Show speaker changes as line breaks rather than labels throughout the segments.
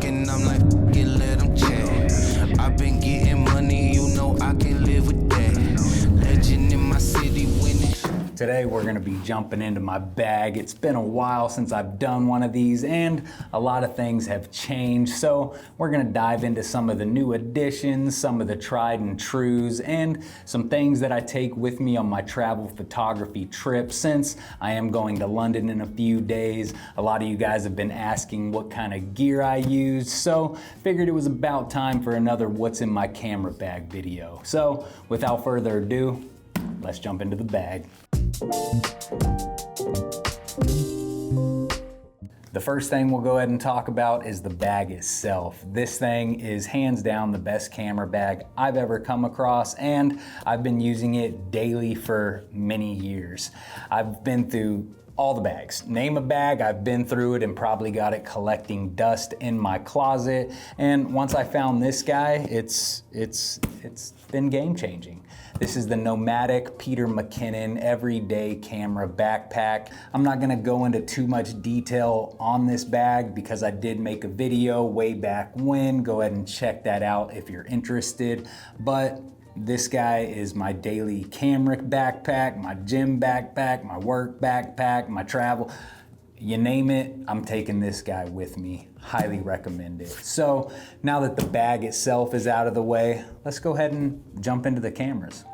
talking, I'm like, fuck it, let them chat. I've been getting money, you know I can live with that. Legend in my city winning.
Today we're gonna be jumping into my bag. It's been a while since I've done one of these and a lot of things have changed. So we're gonna dive into some of the new additions, some of the tried and trues, and some things that I take with me on my travel photography trip since I am going to London in a few days. A lot of you guys have been asking what kind of gear I use, so figured it was about time for another What's in My Camera Bag video. So without further ado, let's jump into the bag. The first thing we'll go ahead and talk about is the bag itself. This thing is hands down the best camera bag I've ever come across, and I've been using it daily for many years. I've been through all the bags. Name a bag, I've been through it and probably got it collecting dust in my closet. And once I found this guy, it's been game changing. This is the Nomadic Peter McKinnon everyday camera backpack. I'm not gonna go into too much detail on this bag because I did make a video way back when. Go ahead and check that out if you're interested. But this guy is my daily camera backpack, my gym backpack, my work backpack, my travel. You name it, I'm taking this guy with me. Highly recommend it. So now that the bag itself is out of the way, let's go ahead and jump into the cameras.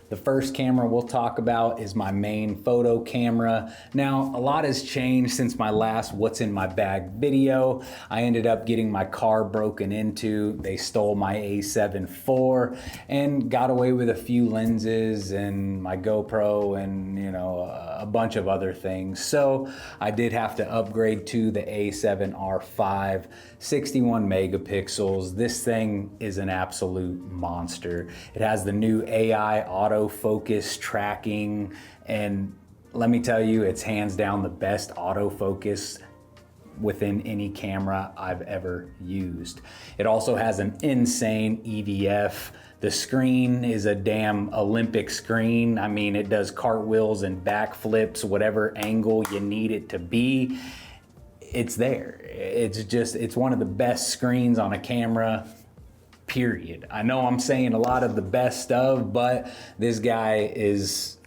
The first camera we'll talk about is my main photo camera. Now, a lot has changed since my last What's in My Bag video. I ended up getting my car broken into. They stole my A7IV and got away with a few lenses and my GoPro and a bunch of other things. So I did have to upgrade to the A7R5, 61 megapixels. This thing is an absolute monster. It has the new AI autofocus tracking, and let me tell you, it's hands down the best autofocus within any camera I've ever used. It also has an insane EVF. The screen is a damn Olympic screen. I mean, it does cartwheels and backflips, whatever angle you need it to be. It's there. It's one of the best screens on a camera, period. I know I'm saying a lot of the best of, but this guy is,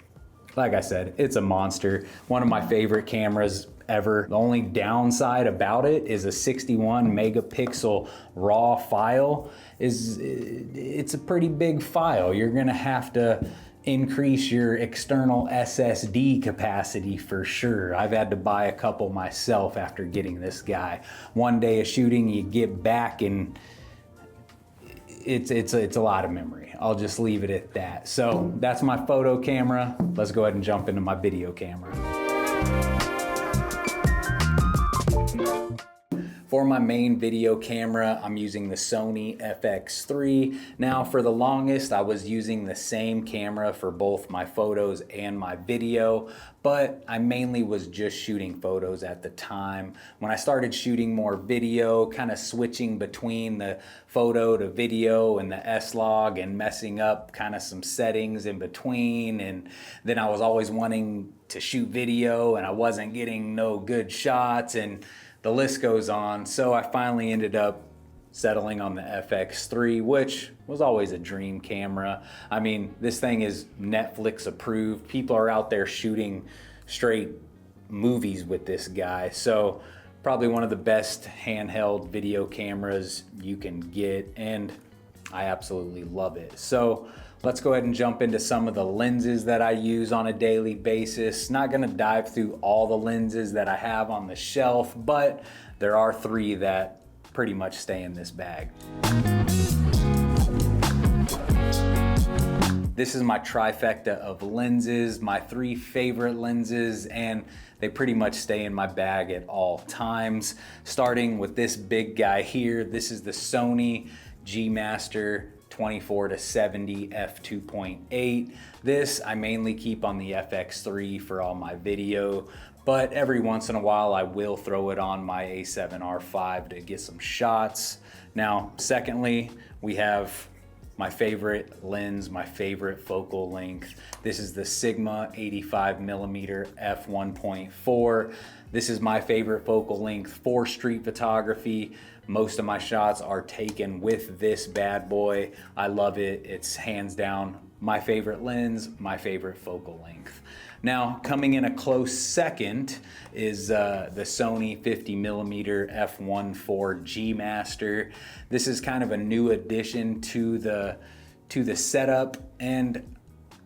like I said, it's a monster. One of my favorite cameras ever. The only downside about it is a 61 megapixel raw file. It's a pretty big file. You're gonna have to increase your external SSD capacity for sure. I've had to buy a couple myself after getting this guy. One day of shooting, you get back and it's a lot of memory. I'll just leave it at that. So that's my photo camera. Let's go ahead and jump into my video camera. For my main video camera, I'm using the Sony FX3. Now, for the longest, I was using the same camera for both my photos and my video, but I mainly was just shooting photos at the time. When I started shooting more video, kind of switching between the photo to video and the S-Log and messing up kind of some settings in between, and then I was always wanting to shoot video and I wasn't getting no good shots, and the list goes on. So I finally ended up settling on the FX3, which was always a dream camera. I mean, this thing is Netflix approved. People are out there shooting straight movies with this guy. So probably one of the best handheld video cameras you can get, and I absolutely love it. So let's go ahead and jump into some of the lenses that I use on a daily basis. Not gonna dive through all the lenses that I have on the shelf, but there are three that pretty much stay in this bag. This is my trifecta of lenses, my three favorite lenses, and they pretty much stay in my bag at all times. Starting with this big guy here, this is the Sony G Master 24-70 f2.8. This I mainly keep on the FX3 for all my video, but every once in a while I will throw it on my A7R5 to get some shots. Now, secondly, we have my favorite lens, my favorite focal length. This is the Sigma 85mm f1.4. This is my favorite focal length for street photography. Most of my shots are taken with this bad boy. I love it. It's hands down my favorite lens, my favorite focal length. Now, coming in a close second is the Sony 50mm f1.4 G Master. This is kind of a new addition to the setup, and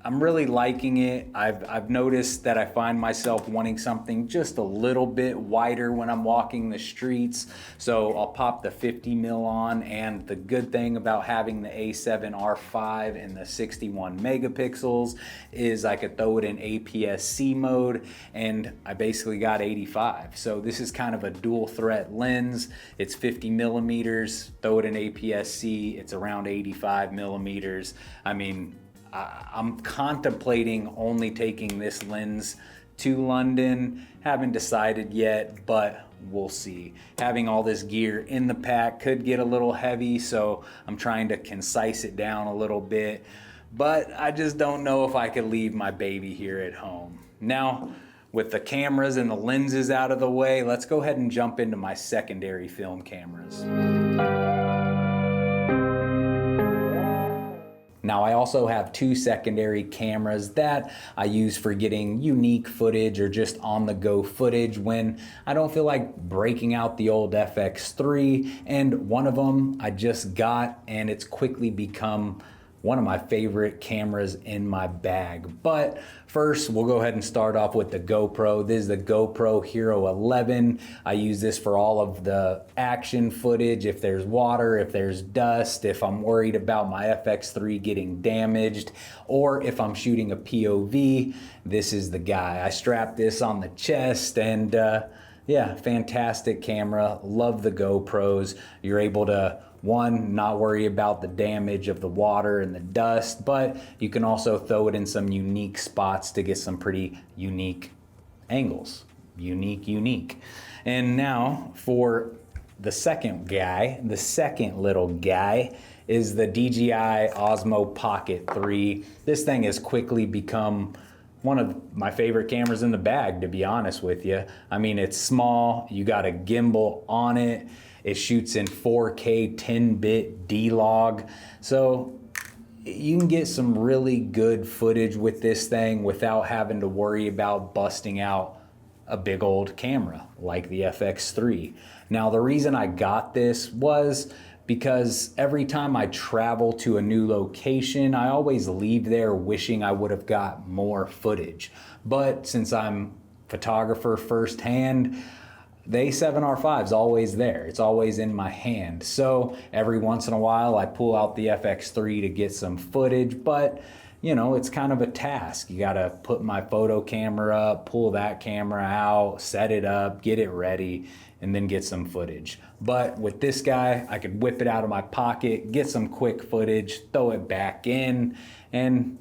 I'm really liking it. I've noticed that I find myself wanting something just a little bit wider when I'm walking the streets. So I'll pop the 50mm on, and the good thing about having the A7R5 and the 61 megapixels is I could throw it in APS-C mode, and I basically got 85. So this is kind of a dual threat lens. It's 50mm, throw it in APS-C, it's around 85 millimeters. I mean, I'm contemplating only taking this lens to London. Haven't decided yet, but we'll see. Having all this gear in the pack could get a little heavy, so I'm trying to concise it down a little bit. But I just don't know if I could leave my baby here at home. Now, with the cameras and the lenses out of the way, let's go ahead and jump into my secondary film cameras. Now, I also have two secondary cameras that I use for getting unique footage or just on-the-go footage when I don't feel like breaking out the old FX3, and one of them I just got, and it's quickly become one of my favorite cameras in my bag. But first, we'll go ahead and start off with the GoPro. This is the GoPro Hero 11. I use this for all of the action footage. If there's water, if there's dust, if I'm worried about my FX3 getting damaged, or if I'm shooting a POV, this is the guy. I strap this on the chest, and yeah, fantastic camera. Love the GoPros. You're able to, one, not worry about the damage of the water and the dust, but you can also throw it in some unique spots to get some pretty unique angles. Unique. And now for the second guy, the second little guy, is the DJI Osmo Pocket 3. This thing has quickly become one of my favorite cameras in the bag, to be honest with you. I mean, it's small, you got a gimbal on it, it shoots in 4K 10-bit D-Log, so you can get some really good footage with this thing without having to worry about busting out a big old camera like the FX3. Now, the reason I got this was because every time I travel to a new location, I always leave there wishing I would have got more footage. But since I'm photographer firsthand, the A7R5 is always there. It's always in my hand. So every once in a while, I pull out the FX3 to get some footage, but you know, it's kind of a task. You gotta put my photo camera up, pull that camera out, set it up, get it ready, and then get some footage. But with this guy, I could whip it out of my pocket, get some quick footage, throw it back in, and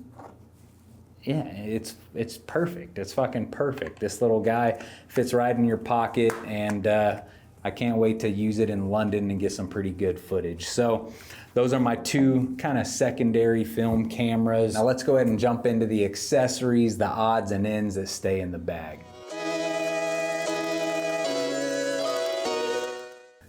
yeah, it's perfect. It's fucking perfect. This little guy fits right in your pocket, and I can't wait to use it in London and get some pretty good footage. So those are my two kind of secondary film cameras. Now let's go ahead and jump into the accessories, the odds and ends that stay in the bag.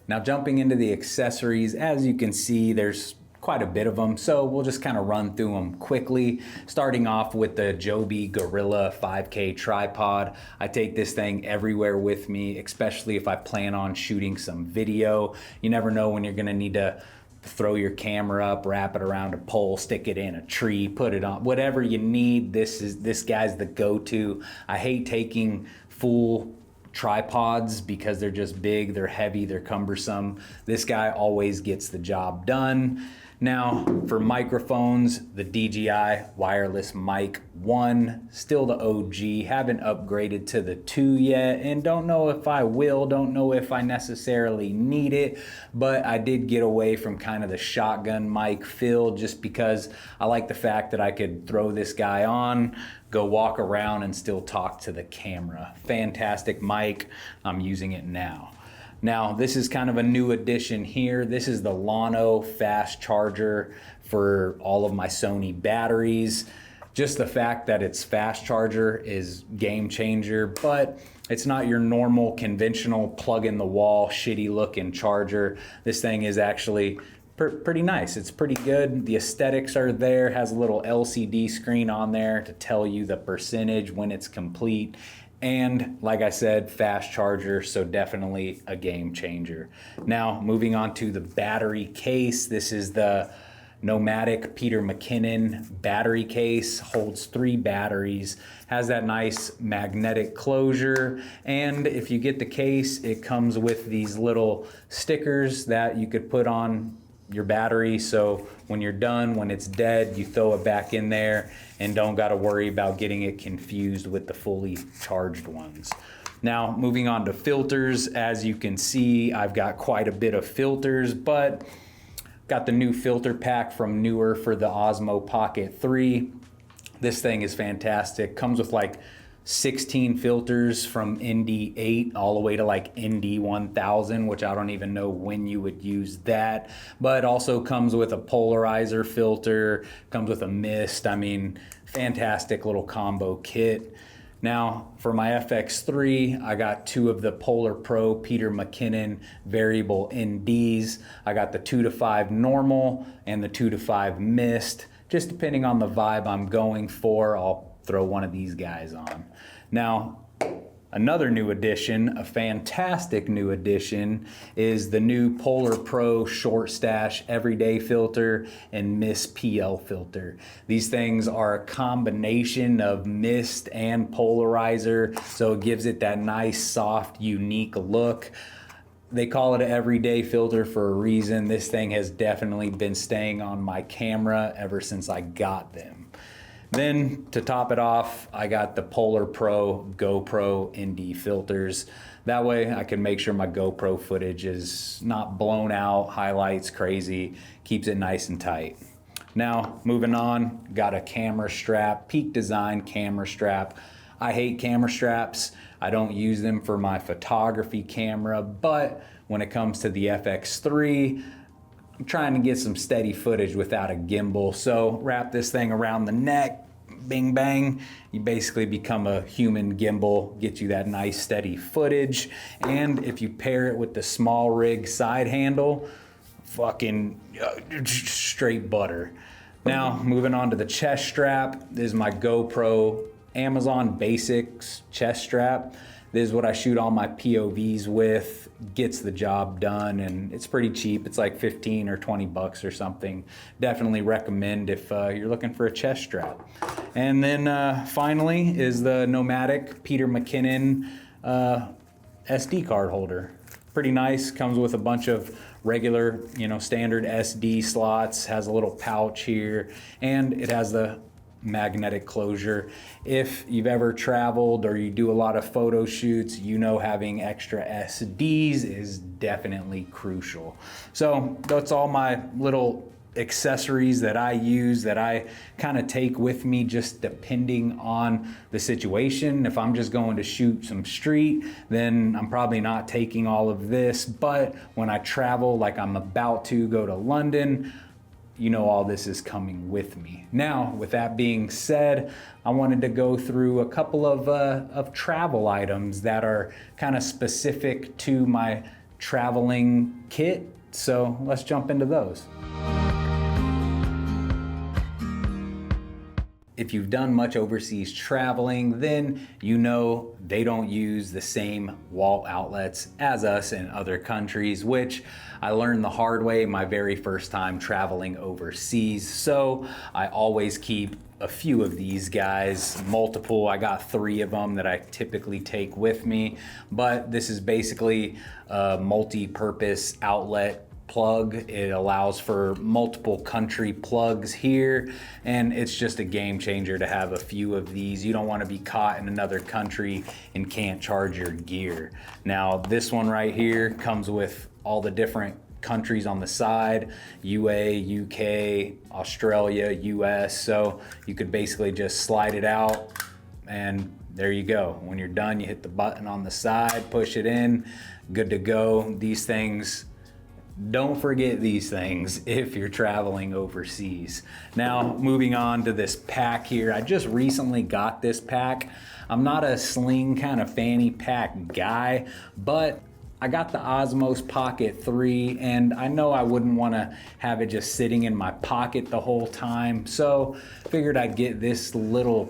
Now jumping into the accessories, as you can see, there's quite a bit of them, so we'll just kind of run through them quickly. Starting off with the Joby Gorilla 5K tripod. I take this thing everywhere with me, especially if I plan on shooting some video. You never know when you're gonna need to throw your camera up, wrap it around a pole, stick it in a tree, put it on, whatever you need. This guy's the go-to. I hate taking full tripods because they're just big, they're heavy, they're cumbersome. This guy always gets the job done. Now for microphones, the DJI Wireless Mic 1, still the OG, haven't upgraded to the 2 yet, and don't know if I will, don't know if I necessarily need it, but I did get away from kind of the shotgun mic feel just because I like the fact that I could throw this guy on, go walk around and still talk to the camera. Fantastic mic, I'm using it now. Now, this is kind of a new addition here. This is the Llano fast charger for all of my Sony batteries. Just the fact that it's fast charger is game changer, but it's not your normal conventional plug in the wall, shitty looking charger. This thing is actually pretty nice. It's pretty good. The aesthetics are there, has a little LCD screen on there to tell you the percentage when it's complete. And like I said, fast charger, so definitely a game changer. Now, moving on to the battery case. This is the Nomadic Peter McKinnon battery case, holds 3 batteries, has that nice magnetic closure, and if you get the case, it comes with these little stickers that you could put on your battery, so when you're done, when it's dead, you throw it back in there and don't got to worry about getting it confused with the fully charged ones. Now, moving on to filters, as you can see, I've got quite a bit of filters, but got the new filter pack from Newer for the Osmo Pocket 3. This thing is fantastic. Comes with like 16 filters from ND 8 all the way to like ND 1000, which I don't even know when you would use that. But also comes with a polarizer filter, comes with a mist. I mean, fantastic little combo kit. Now, for my FX3, I got 2 of the Polar Pro Peter McKinnon variable NDs. I got the 2:5 normal and the 2:5 mist. Just depending on the vibe I'm going for, I'll throw one of these guys on. Now, another new addition, a fantastic new addition, is the new Polar Pro Short Stash Everyday Filter and Mist PL Filter. These things are a combination of mist and polarizer, so it gives it that nice, soft, unique look. They call it an everyday filter for a reason. This thing has definitely been staying on my camera ever since I got them. Then to top it off, I got the Polar Pro GoPro ND filters. That way I can make sure my GoPro footage is not blown out, highlights crazy, keeps it nice and tight. Now, moving on, got a camera strap, Peak Design camera strap. I hate camera straps. I don't use them for my photography camera, but when it comes to the FX3, I'm trying to get some steady footage without a gimbal. So wrap this thing around the neck, bing bang, you basically become a human gimbal, get you that nice steady footage. And if you pair it with the small rig side handle, fucking straight butter. Now, moving on to the chest strap. This is my GoPro Amazon Basics chest strap. This is what I shoot all my POVs with, gets the job done, and it's pretty cheap. It's like 15 or 20 bucks or something. Definitely recommend if you're looking for a chest strap. And then finally is the Nomadic Peter McKinnon SD card holder. Pretty nice, comes with a bunch of regular, standard SD slots, has a little pouch here, and it has the magnetic closure. If you've ever traveled or you do a lot of photo shoots, having extra SDs is definitely crucial. So that's all my little accessories that I use, that I kind of take with me just depending on the situation. If I'm just going to shoot some street, then I'm probably not taking all of this, but when I travel, like I'm about to go to London, all this is coming with me. Now, with that being said, I wanted to go through a couple of travel items that are kind of specific to my traveling kit. So let's jump into those. If you've done much overseas traveling, then they don't use the same wall outlets as us in other countries, which I learned the hard way my very first time traveling overseas. So I always keep a few of these guys, multiple. I got 3 of them that I typically take with me, but this is basically a multi-purpose outlet plug. It allows for multiple country plugs here, and it's just a game changer to have a few of these. You don't want to be caught in another country and can't charge your gear. Now, this one right here comes with all the different countries on the side: UA, UK, Australia, US. So you could basically just slide it out and there you go. When you're done, you hit the button on the side, push it in, good to go. These things, don't forget these things if you're traveling overseas. Now, moving on to this pack here. I just recently got this pack. I'm not a sling kind of fanny pack guy, but I got the Osmos Pocket 3, and I know I wouldn't want to have it just sitting in my pocket the whole time, so figured I'd get this little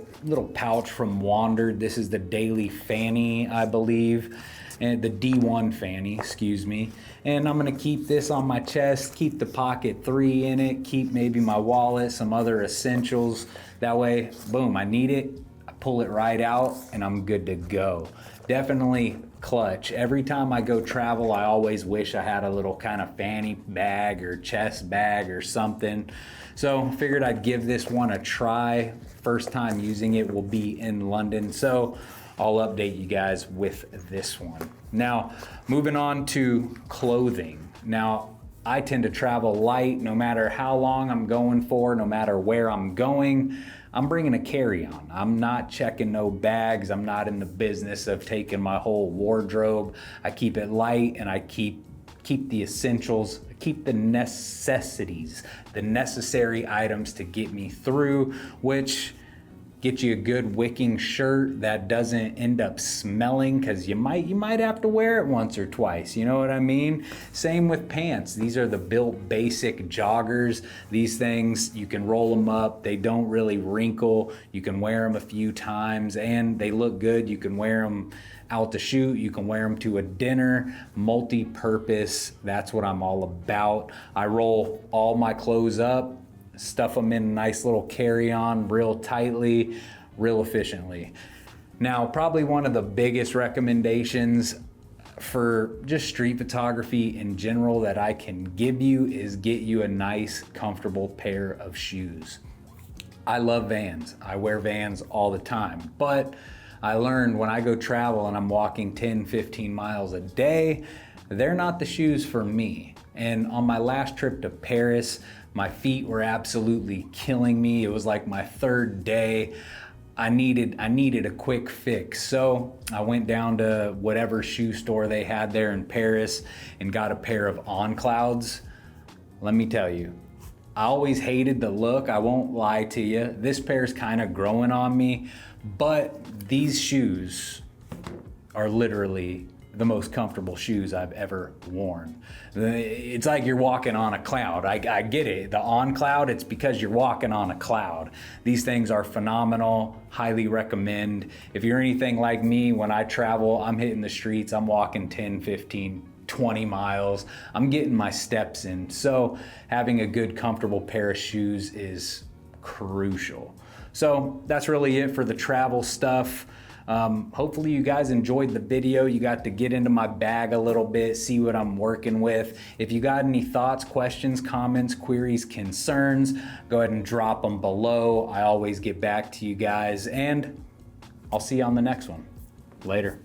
pouch from Wandered. This is the Daily Fanny, I believe, and the D1 Fanny, excuse me. And I'm gonna keep this on my chest, keep the Pocket 3 in it, keep maybe my wallet, some other essentials. That way, boom, I need it, I pull it right out, and I'm good to go. Definitely clutch. Every time I go travel, I always wish I had a little kind of fanny bag or chest bag or something. So figured I'd give this one a try. First time using it will be in London, so I'll update you guys with this one. Now, moving on to clothing. Now, I tend to travel light no matter how long I'm going for, no matter where I'm going. I'm bringing a carry-on. I'm not checking no bags. I'm not in the business of taking my whole wardrobe. I keep it light, and I keep the essentials, keep the necessities, the necessary items to get me through, which get you a good wicking shirt that doesn't end up smelling, because you might have to wear it once or twice, you know what I mean? Same with pants. These are the Built Basic joggers. These things, you can roll them up, they don't really wrinkle, you can wear them a few times, and they look good. You can wear them out to shoot, you can wear them to a dinner, multi-purpose. That's what I'm all about. I roll all my clothes up, stuff them in a nice little carry-on real tightly, real efficiently. Now, probably one of the biggest recommendations for just street photography in general that I can give you is get you a nice, comfortable pair of shoes. I love Vans. I wear Vans all the time, but I learned when I go travel and I'm walking 10, 15 miles a day, they're not the shoes for me. And on my last trip to Paris, my feet were absolutely killing me. It was like my third day. I needed a quick fix. So I went down to whatever shoe store they had there in Paris and got a pair of On Clouds. Let me tell you, I always hated the look. I won't lie to you. This pair's kind of growing on me, but these shoes are literally the most comfortable shoes I've ever worn. It's like you're walking on a cloud. I get it. The On Cloud, it's because you're walking on a cloud. These things are phenomenal. Highly recommend. If you're anything like me, when I travel, I'm hitting the streets. I'm walking 10, 15, 20 miles. I'm getting my steps in. So having a good, comfortable pair of shoes is crucial. So that's really it for the travel stuff. Hopefully you guys enjoyed the video. You got to get into my bag a little bit, see what I'm working with. If you got any thoughts, questions, comments, queries, concerns, go ahead and drop them below. I always get back to you guys, and I'll see you on the next one. Later.